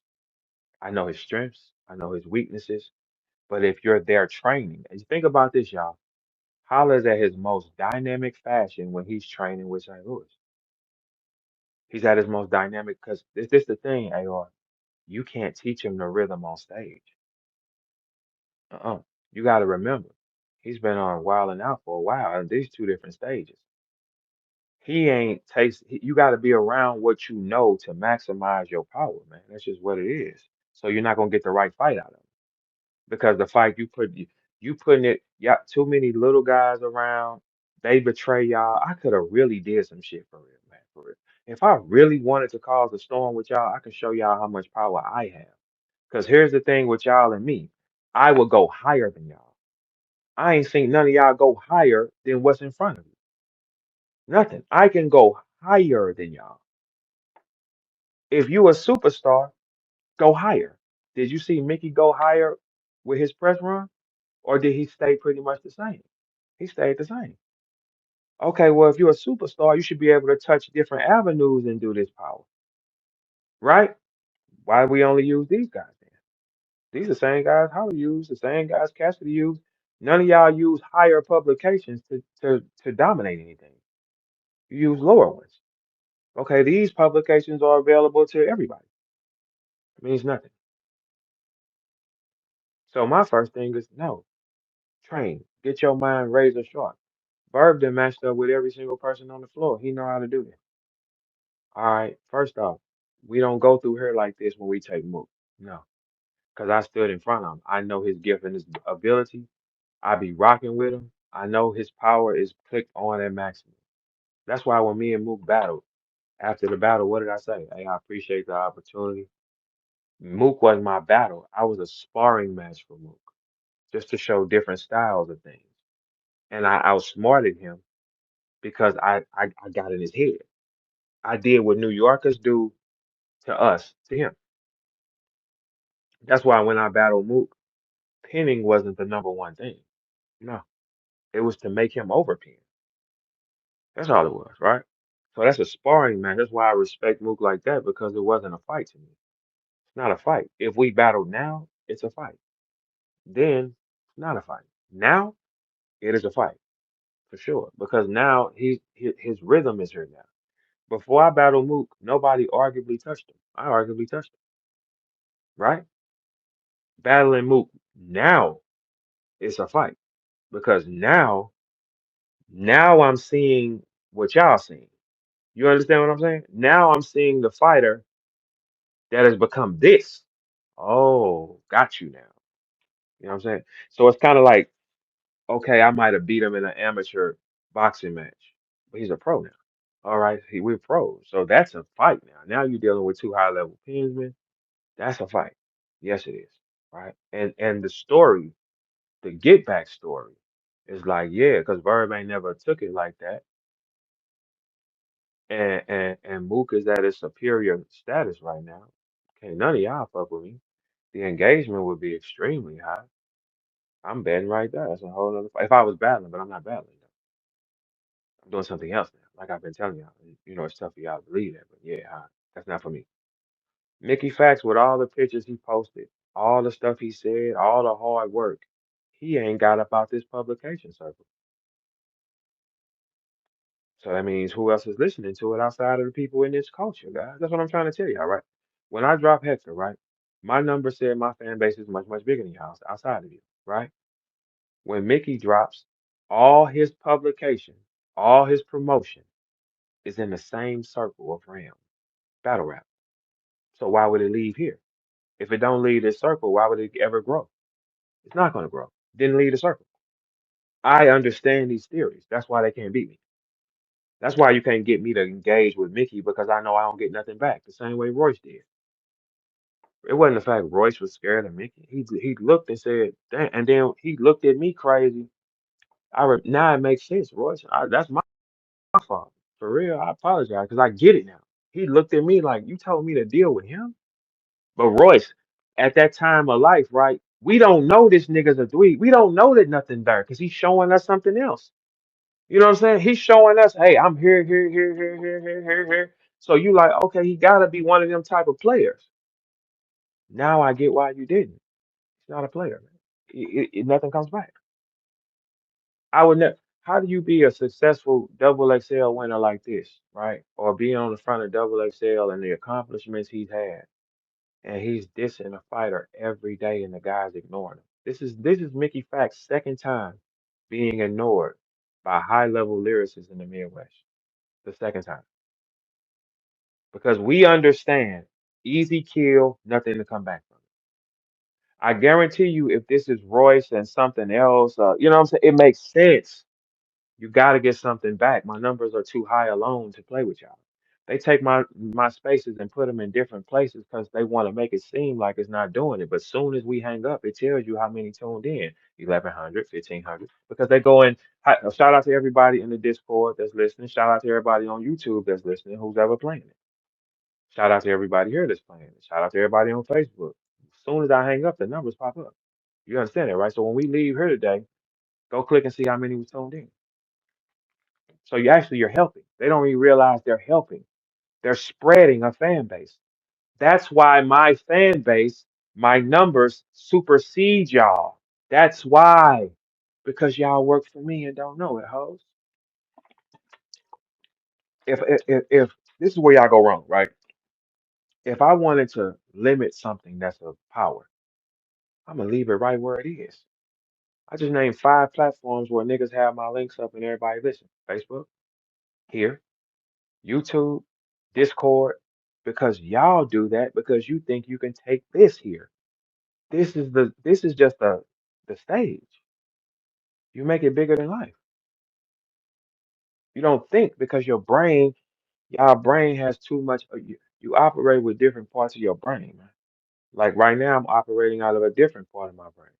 I know his strengths. I know his weaknesses. But if you're there training, and you think about this, y'all, Holler's at his most dynamic fashion when he's training with St. Louis. He's at his most dynamic because this the thing, AR. You can't teach him the rhythm on stage. Uh-uh. You got to remember, he's been on Wild and Out for a while, and these two different stages. He ain't you got to be around what you know to maximize your power, man. That's just what it is. So you're not gonna get the right fight out of him because the fight you putting it, yeah, too many little guys around. They betray y'all. I could have really did some shit for real, man, for real. If I really wanted to cause a storm with y'all, I can show y'all how much power I have. Because here's the thing with y'all and me, I will go higher than y'all. I ain't seen none of y'all go higher than what's in front of you. Nothing. I can go higher than y'all. If you a superstar, go higher. Did you see Mickey go higher with his press run, or did he stay pretty much the same? He stayed the same. Okay, well, if you're a superstar, you should be able to touch different avenues and do this power, right? Why we only use these guys then? These are the same guys Holly used, the same guys Cassidy used. None of y'all use higher publications to dominate anything. You use lower ones. Okay, these publications are available to everybody. It means nothing. So my first thing is no, train. Get your mind razor sharp. Verb done matched up with every single person on the floor. He know how to do this. All right, first off, we don't go through here like this when we take move. No, because I stood in front of him. I know his gift and his ability. I be rocking with him. I know his power is clicked on at maximum. That's why when me and Mook battled, after the battle, what did I say? Hey, I appreciate the opportunity. Mook was my battle. I was a sparring match for Mook, just to show different styles of things. And I outsmarted him because I got in his head. I did what New Yorkers do to us, to him. That's why when I battled Mook, pinning wasn't the number one thing. No, it was to make him overpin. That's all it was, right? So that's a sparring match. That's why I respect Mook like that because it wasn't a fight to me. It's not a fight. If we battle now, it's a fight. Then it's not a fight. Now it is a fight for sure because now his rhythm is here now. Before I battled Mook, nobody arguably touched him. I arguably touched him, right? Battling Mook now it's a fight because now I'm seeing what y'all seeing. You understand what I'm saying? Now I'm seeing the fighter that has become this. Oh, got you now. You know what I'm saying? So it's kind of like, okay, I might have beat him in an amateur boxing match, but he's a pro now. All right, we're pros. So that's a fight now. Now you're dealing with two high level pensmen. That's a fight. Yes, it is. Right. And the story, the get back story, is like, yeah, because Verb ain't never took it like that. And Mook is at his superior status right now. Okay, none of y'all fuck with me. The engagement would be extremely high. I'm betting right there. That's a whole other fight. If I was battling, but I'm not battling though. I'm doing something else now. Like I've been telling y'all. You know, it's tough for y'all to believe that, but yeah, that's not for me. Mickey Facts with all the pictures he posted, all the stuff he said, all the hard work, he ain't got about this publication circle. So that means who else is listening to it outside of the people in this culture, guys? That's what I'm trying to tell y'all, right? When I drop Hector, right, my number said my fan base is much, much bigger than y'all outside of you, right? When Mickey drops, all his publication, all his promotion is in the same circle of Ram, battle rap. So why would it leave here? If it don't leave this circle, why would it ever grow? It's not going to grow. Didn't leave the circle. I understand these theories. That's why they can't beat me. That's why you can't get me to engage with Mickey because I know I don't get nothing back. The same way Royce did. It wasn't the fact Royce was scared of Mickey. He looked and said, "Damn," and then he looked at me crazy. Now it makes sense, Royce. That's my fault. For real, I apologize because I get it now. He looked at me like you told me to deal with him. But Royce, at that time of life, right? We don't know this nigga's a dweeb. We don't know that nothing there because he's showing us something else. You know what I'm saying? He's showing us, hey, I'm here, here, here, here, here, here, here, here. So you like, okay, he gotta be one of them type of players. Now I get why you didn't. He's not a player, man. Nothing comes back. I would never. How do you be a successful double XL winner like this, right? Or be on the front of double XL and the accomplishments he's had, and he's dissing a fighter every day, and the guy's ignoring him. This is Mickey Fack's second time being ignored by high level lyricists in the Midwest. The second time. Because we understand easy kill, nothing to come back from. I guarantee you, if this is Royce and something else, you know what I'm saying? It makes sense. You got to get something back. My numbers are too high alone to play with y'all. They take my spaces and put them in different places because they want to make it seem like it's not doing it. But soon as we hang up, it tells you how many tuned in 1,100, 1,500, because they go in. Shout out to everybody in the Discord that's listening. Shout out to everybody on YouTube that's listening who's ever playing it. Shout out to everybody here that's playing it. Shout out to everybody on Facebook. As soon as I hang up, the numbers pop up. You understand that, right? So when we leave here today, go click and see how many was tuned in. So you're helping. They don't even realize they're helping. They're spreading a fan base. That's why my fan base, my numbers supersede y'all. That's why. Because y'all work for me and don't know it, hoes. If this is where y'all go wrong, right? If I wanted to limit something that's of power, I'm gonna leave it right where it is. I just named 5 platforms where niggas have my links up and everybody listen. Facebook, here, YouTube, Discord, because y'all do that because you think you can take this here. This is just the stage. You make it bigger than life. You don't think because y'all brain has too much. You operate with different parts of your brain, man. Like right now, I'm operating out of a different part of my brain.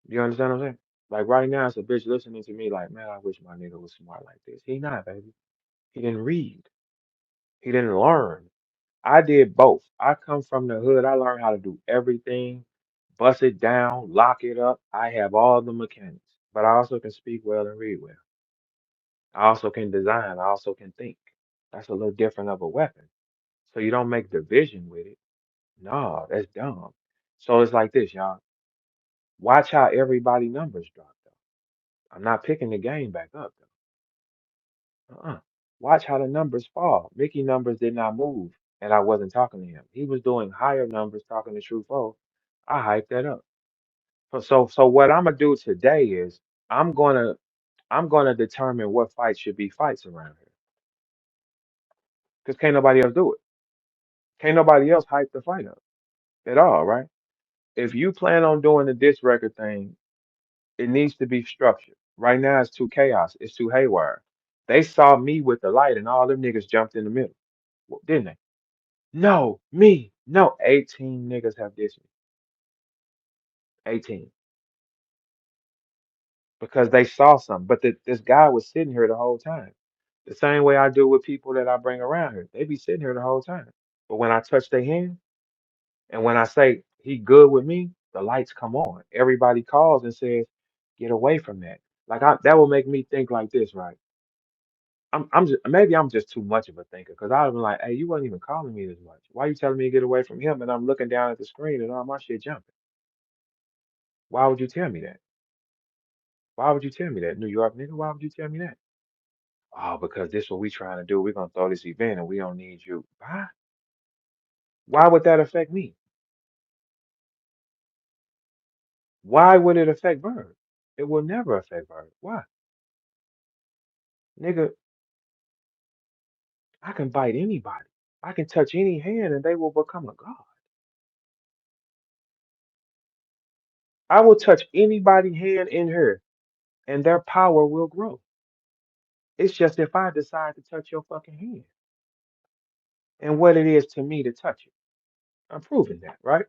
You understand what I'm saying? Like right now, it's a bitch listening to me like, man, I wish my nigga was smart like this. He not, baby. He didn't read. He didn't learn. I did both. I come from the hood. I learned how to do everything, bust it down, lock it up. I have all the mechanics, but I also can speak well and read well. I also can design. I also can think. That's a little different of a weapon. So you don't make division with it. No, that's dumb. So it's like this, y'all. Watch how everybody numbers drop though. I'm not picking the game back up though. Watch how the numbers fall. Mickey numbers did not move, and I wasn't talking to him. He was doing higher numbers talking to True Foe. I hyped that up. So what I'm gonna do today is I'm gonna I'm gonna determine what fights should be fights around here. Because can't nobody else do it. Can't nobody else hype the fight up at all, right? If you plan on doing the disc record thing, it needs to be structured. Right now it's too chaos. It's too haywire. They saw me with the light and all them niggas jumped in the middle. Didn't they? No, me. No. 18 niggas have dissed me. 18. Because they saw something. But this guy was sitting here the whole time. The same way I do with people that I bring around here. They be sitting here the whole time. But when I touch their hand and when I say he good with me, the lights come on. Everybody calls and says, get away from that. Like that will make me think like this, right? I'm just, maybe I'm just too much of a thinker because I've been like, hey, you wasn't even calling me this much. Why you telling me to get away from him? And I'm looking down at the screen and all my shit jumping. Why would you tell me that? Why would you tell me that, New York nigga? Why would you tell me that? Oh, because this what we trying to do. We're gonna throw this event and we don't need you. Why? Why would that affect me? Why would it affect Verb? It will never affect Verb. Why? Nigga, I can bite anybody. I can touch any hand and they will become a god. I will touch anybody hand in here and their power will grow. It's just if I decide to touch your fucking hand and what it is to me to touch it. I'm proving that, right?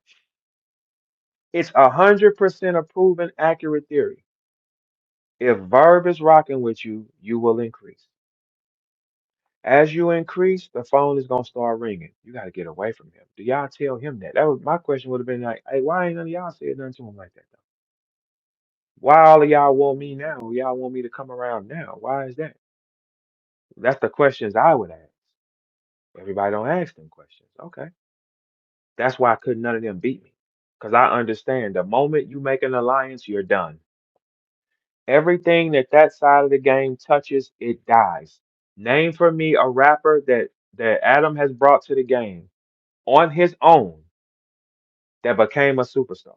It's 100% a proven accurate theory. If Verb is rocking with you, you will increase. As you increase, the phone is gonna start ringing. You gotta get away from him. Do y'all tell him that? That was my question would have been like, hey, why ain't none of y'all said nothing to him like that though? Why all of y'all want me now? Y'all want me to come around now? Why is that? That's the questions I would ask. Everybody don't ask them questions. Okay. That's why couldn't none of them beat me. Because I understand the moment you make an alliance, you're done. Everything that side of the game touches, it dies. Name for me a rapper that Adam has brought to the game on his own that became a superstar.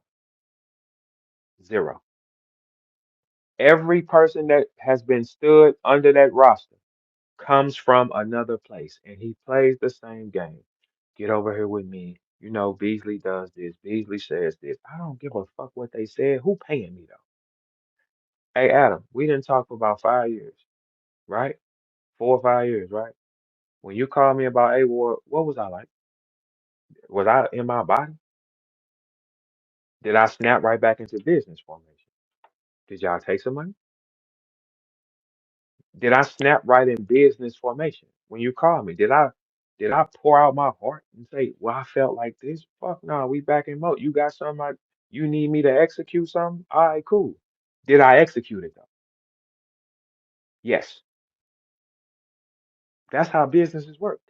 Zero. Every person that has been stood under that roster comes from another place and he plays the same game. Get over here with me. You know, Beasley does this. Beasley says this. I don't give a fuck what they said. Who paying me though? Hey, Adam, we didn't talk for about 5 years, right? 4 or 5 years, right? When you called me about A Ward, what was I like? Was I in my body? Did I snap right back into business formation? Did y'all take some money? Did I snap right in business formation when you called me? Did I pour out my heart and say, well, I felt like this? Fuck no, we back in mode. You got something you need me to execute something? All right, cool. Did I execute it though? Yes. That's how businesses work.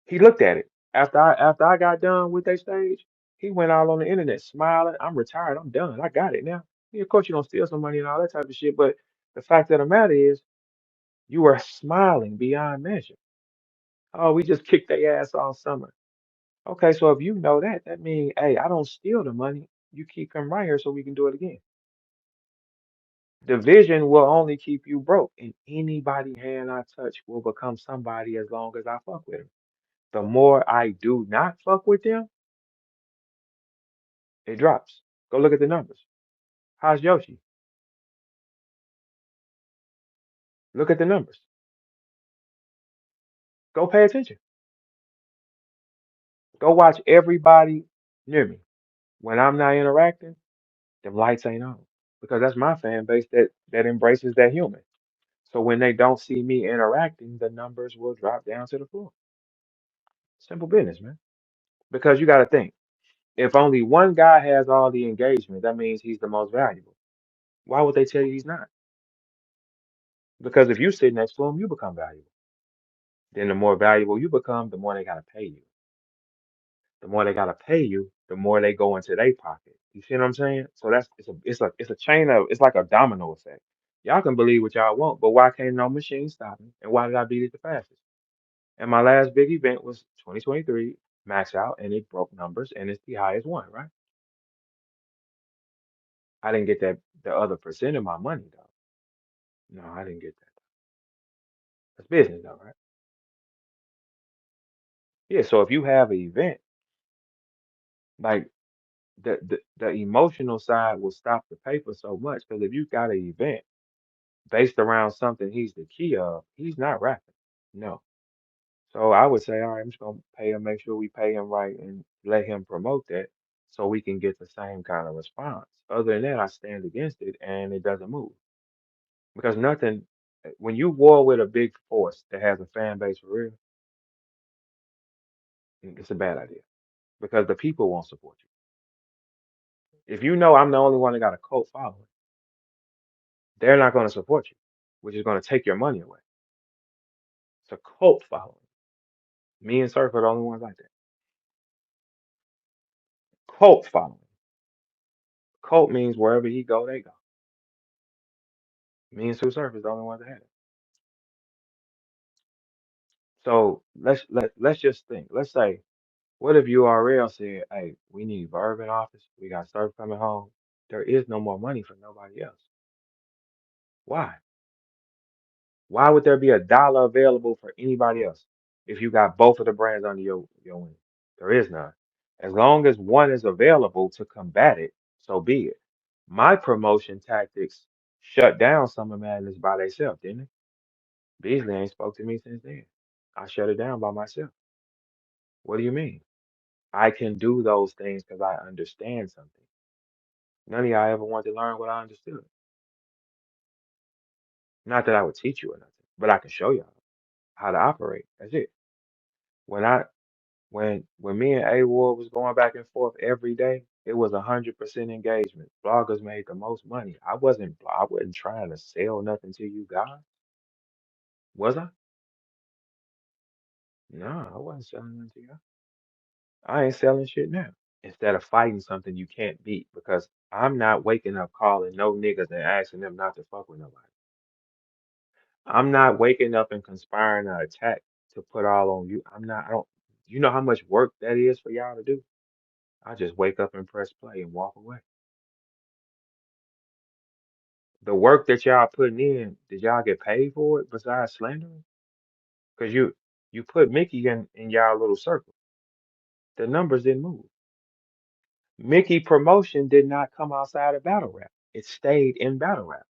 He looked at it. After I got done with that stage, he went out on the internet smiling. I'm retired. I'm done. I got it now. Yeah, of course you don't steal some money and all that type of shit, but the fact of the matter is you were smiling beyond measure. Oh, we just kicked their ass all summer. Okay, so if you know that, that means, hey, I don't steal the money. You keep coming right here so we can do it again. Division will only keep you broke, and anybody hand I touch will become somebody as long as I fuck with them. The more I do not fuck with them, it drops. Go look at the numbers. How's Yoshi? Look at the numbers. Go pay attention. Go watch everybody near me. When I'm not interacting, them lights ain't on because that's my fan base that embraces that human. So when they don't see me interacting, the numbers will drop down to the floor. Simple business, man. Because you got to think, if only one guy has all the engagement, that means he's the most valuable. Why would they tell you he's not? Because if you sit next to him, you become valuable. Then the more valuable you become, the more they got to pay you. The more they got to pay you, the more they go into their pocket. You see what I'm saying? So it's a chain of it's like a domino effect. Y'all can believe what y'all want, but why can't no machine stop me? And why did I beat it the fastest? And my last big event was 2023 max out, and it broke numbers, and it's the highest one, right? I didn't get that the other percent of my money though. No, I didn't get that. That's business though, right? Yeah. So if you have an event, like the emotional side will stop the paper so much because if you got an event based around something he's the key of, he's not rapping. No. So I would say, all right, I'm just gonna pay him, make sure we pay him right and let him promote that so we can get the same kind of response. Other than that, I stand against it and it doesn't move. Because nothing when you war with a big force that has a fan base for real, it's a bad idea. Because the people won't support you. If you know I'm the only one that got a cult following, they're not gonna support you, which is gonna take your money away. It's a cult following. Me and Surf are the only ones like that. Cult following. Cult means wherever he go, they go. Me and Sue Surf is the only ones that have it. So let's just think. Let's say, what if URL said, "Hey, we need Verb in office. We got Surf coming home. There is no more money for nobody else. Why? Why would there be a dollar available for anybody else if you got both of the brands under your wing? There is none. As long as one is available to combat it, so be it. My promotion tactics shut down Summer Madness by themselves, didn't it? Beasley ain't spoke to me since then. I shut it down by myself. What do you mean? I can do those things because I understand something. None of y'all ever wanted to learn what I understood. Not that I would teach you or nothing, but I can show y'all how to operate. That's it. When I when me and A Ward was going back and forth every day, it was 100% engagement. Bloggers made the most money. I wasn't trying to sell nothing to you guys, was I? No, I wasn't selling nothing to you. I ain't selling shit now. Instead of fighting something you can't beat, because I'm not waking up calling no niggas and asking them not to fuck with nobody. I'm not waking up and conspiring to attack to put all on you. I don't, you know how much work that is for y'all to do? I just wake up and press play and walk away. The work that y'all putting in, did y'all get paid for it besides slandering? Because you put Mickey in y'all little circle. The numbers didn't move. Mickey promotion did not come outside of battle rap. It stayed in battle rap.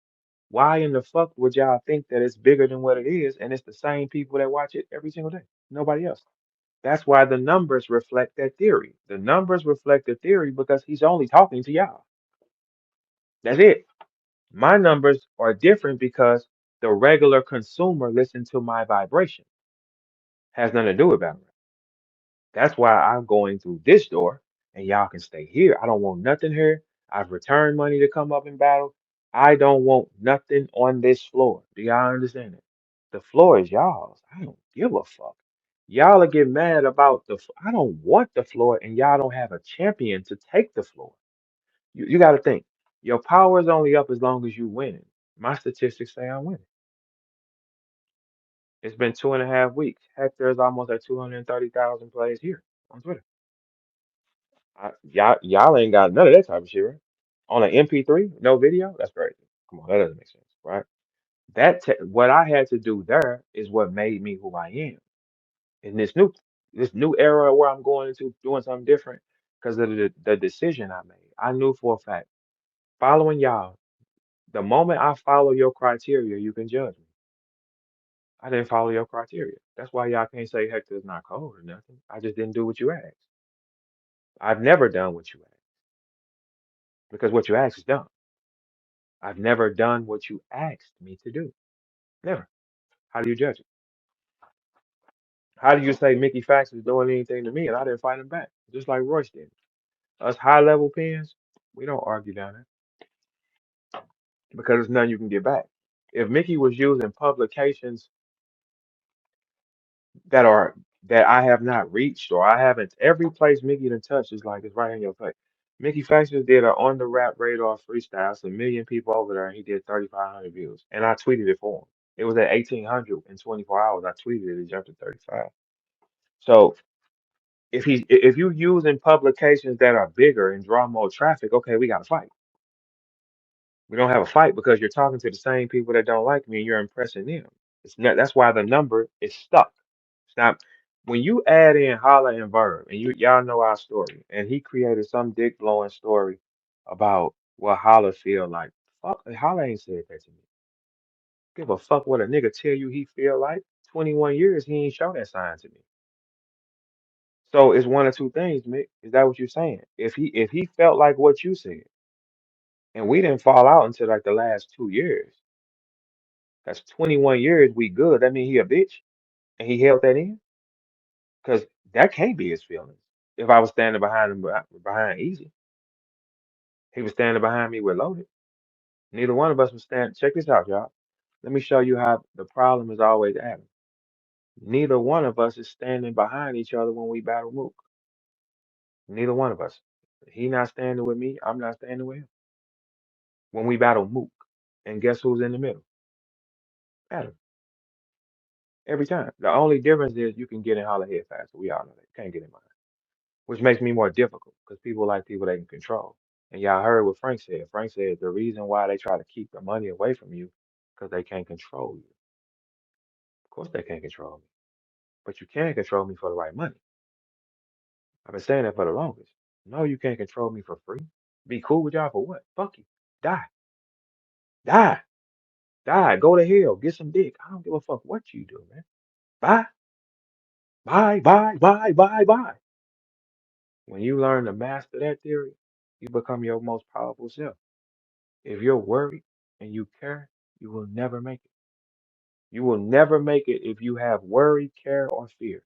Why in the fuck would y'all think that it's bigger than what it is and it's the same people that watch it every single day? Nobody else. That's why the numbers reflect that theory. The numbers reflect the theory because he's only talking to y'all. That's it. My numbers are different because the regular consumer listens to my vibration. Has nothing to do with battle rap. That's why I'm going through this door and y'all can stay here. I don't want nothing here. I've returned money to come up in battle. I don't want nothing on this floor. Do y'all understand it? The floor is y'all's. I don't give a fuck. Y'all will get mad about I don't want the floor, and y'all don't have a champion to take the floor. You got to think. Your power is only up as long as you winning. My statistics say I'm winning. It's been 2.5 weeks. Hector is almost at 230,000 plays here on Twitter. Y'all ain't got none of that type of shit, right? On an MP3, no video? That's crazy. Come on, that doesn't make sense, right? What I had to do there is what made me who I am in this new era where I'm going into doing something different because of the decision I made. I knew for a fact, following y'all, the moment I follow your criteria, you can judge me. I didn't follow your criteria. That's why y'all can't say Hector's not cold or nothing. I just didn't do what you asked. I've never done what you asked because what you asked is dumb. I've never done what you asked me to do. Never. How do you judge it? How do you say Mickey Fax is doing anything to me and I didn't fight him back? Just like Royce did. Us high level pins, we don't argue down there because there's nothing you can get back. If Mickey was using publications that are that I have not reached or I haven't, every place Mickey done touched is like it's right in your face. Mickey Fax just did a on the rap radar freestyle. It's a million people over there and he did 3,500 views. And I tweeted it for him. It was at 1,800 in 24 hours. I tweeted it, it jumped to 35. So if you using publications that are bigger and draw more traffic, okay, we got to fight. We don't have a fight because you're talking to the same people that don't like me and you're impressing them. It's not, that's why the number is stuck. It's not when you add in Holla and Verb, and y'all know our story, and he created some dick blowing story about what Holla feel like. Fuck, Holla ain't said that to me. Give a fuck what a nigga tell you he feel like. 21 years he ain't show that sign to me. So it's one of two things, Mick. Is that what you're saying? If he felt like what you said, and we didn't fall out until like the last 2 years, that's 21 years we good. That mean he a bitch, and he held that in, because that can't be his feelings. If I was standing behind him behind Easy, he was standing behind me with Loaded. Neither one of us was standing. Check this out, y'all. Let me show you how the problem is always Adam. Neither one of us is standing behind each other when we battle Mook. Neither one of us. He not standing with me. I'm not standing with him when we battle Mook. And guess who's in the middle? Adam. Every time. The only difference is you can get in Holler head faster. We all know that. You can't get in mine. Which makes me more difficult because people like people they can control. And y'all heard what Frank said. Frank said the reason why they try to keep the money away from you because they can't control you. Of course they can't control me. But you can control me for the right money. I've been saying that for the longest. No, you can't control me for free. Be cool with y'all for what? Fuck you. Die. Die. Die. Go to hell. Get some dick. I don't give a fuck what you do, man. Bye. Bye. Bye. Bye. Bye. Bye. When you learn to master that theory, you become your most powerful self. If you're worried and you care, you will never make it. You will never make it if you have worry, care, or fear.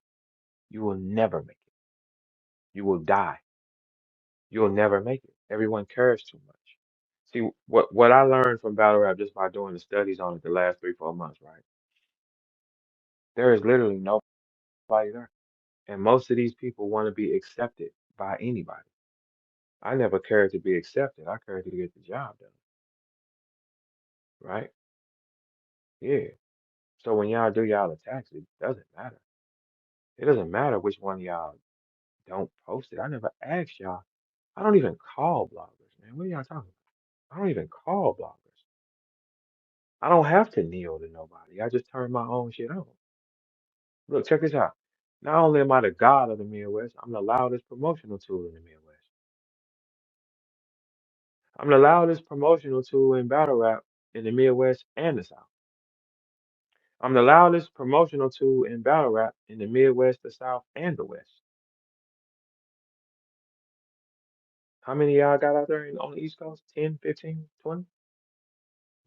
You will never make it. You will die. You'll never make it. Everyone cares too much. See, what I learned from battle rap just by doing the studies on it the last 3, 4 months, right? There is literally nobody there. And most of these people want to be accepted by anybody. I never cared to be accepted. I cared to get the job done, right? Yeah. So when y'all do y'all attacks, it doesn't matter. It doesn't matter which one of y'all don't post it. I never asked y'all. I don't even call bloggers, man. What are y'all talking about? I don't even call bloggers. I don't have to kneel to nobody. I just turn my own shit on. Look, check this out. Not only am I the god of the Midwest, I'm the loudest promotional tool in the Midwest. I'm the loudest promotional tool in battle rap in the Midwest and the South. I'm the loudest promotional tool in battle rap in the Midwest, the South, and the West. How many of y'all got out there on the East Coast? 10, 15, 20?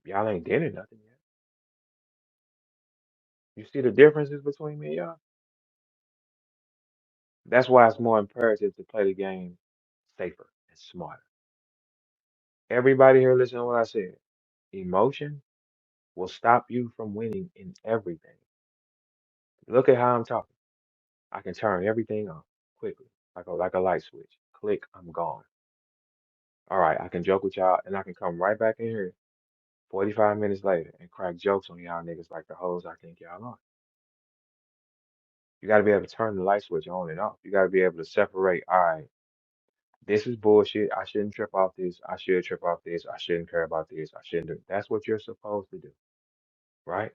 Y'all ain't did it nothing yet. You see the differences between me and y'all? That's why it's more imperative to play the game safer and smarter. Everybody here listen to what I said. Emotion will stop you from winning in everything. Look at how I'm talking. I can turn everything off quickly, like a light switch. Click, I'm gone. All right, I can joke with y'all, and I can come right back in here 45 minutes later and crack jokes on y'all niggas like the hoes I think y'all are. You got to be able to turn the light switch on and off. You got to be able to separate. All right, this is bullshit. I shouldn't trip off this. I should trip off this. I shouldn't care about this. I shouldn't do. That's what you're supposed to do, right?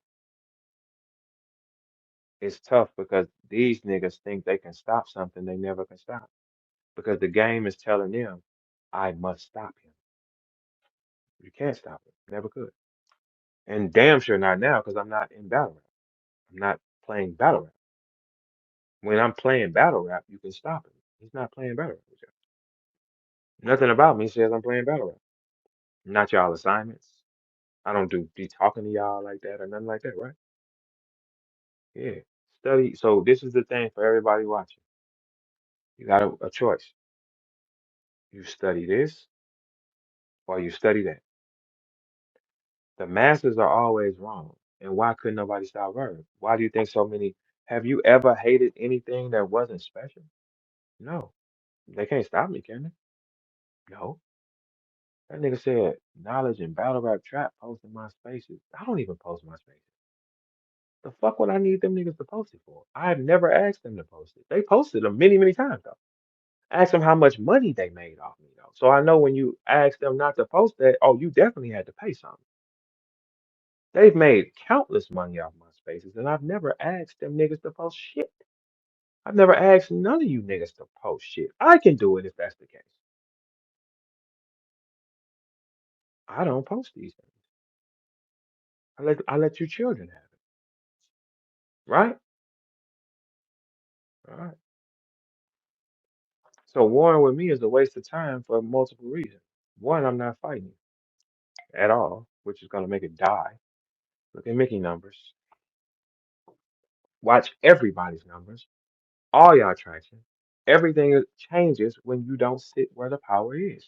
It's tough because these niggas think they can stop something they never can stop because the game is telling them, I must stop him. You can't stop him. Never could. And damn sure not now because I'm not in battle rap. I'm not playing battle rap. When I'm playing battle rap, you can stop him. He's not playing battle rap with you. Nothing about me says I'm playing battle rap. Not y'all assignments. I don't be talking to y'all like that or nothing like that, right? Yeah. Study. So this is the thing for everybody watching. You got a choice. You study this or you study that. The masses are always wrong. And why couldn't nobody stop Verb? Why do you think so many? Have you ever hated anything that wasn't special? No. They can't stop me, can they? No. That nigga said knowledge and battle rap trap posting my spaces. I don't even post my spaces. The fuck would I need them niggas to post it for? I've never asked them to post it. They posted them many, many times though. Ask them how much money they made off me though. So I know when you ask them not to post that, oh, you definitely had to pay something. They've made countless money off my spaces, and I've never asked them niggas to post shit. I've never asked none of you niggas to post shit. I can do it if that's the case. I don't post these things. I let you children have it, right? All right. So warring with me is a waste of time for multiple reasons. One, I'm not fighting at all, which is gonna make it die. Look at Mickey numbers. Watch everybody's numbers. All y'all traction. Changes when you don't sit where the power is.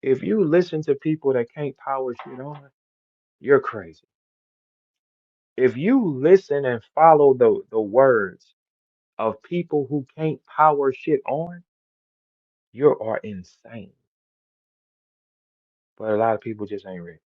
If you listen to people that can't power shit on, you're crazy. If you listen and follow the words of people who can't power shit on, you are insane. But a lot of people just ain't ready.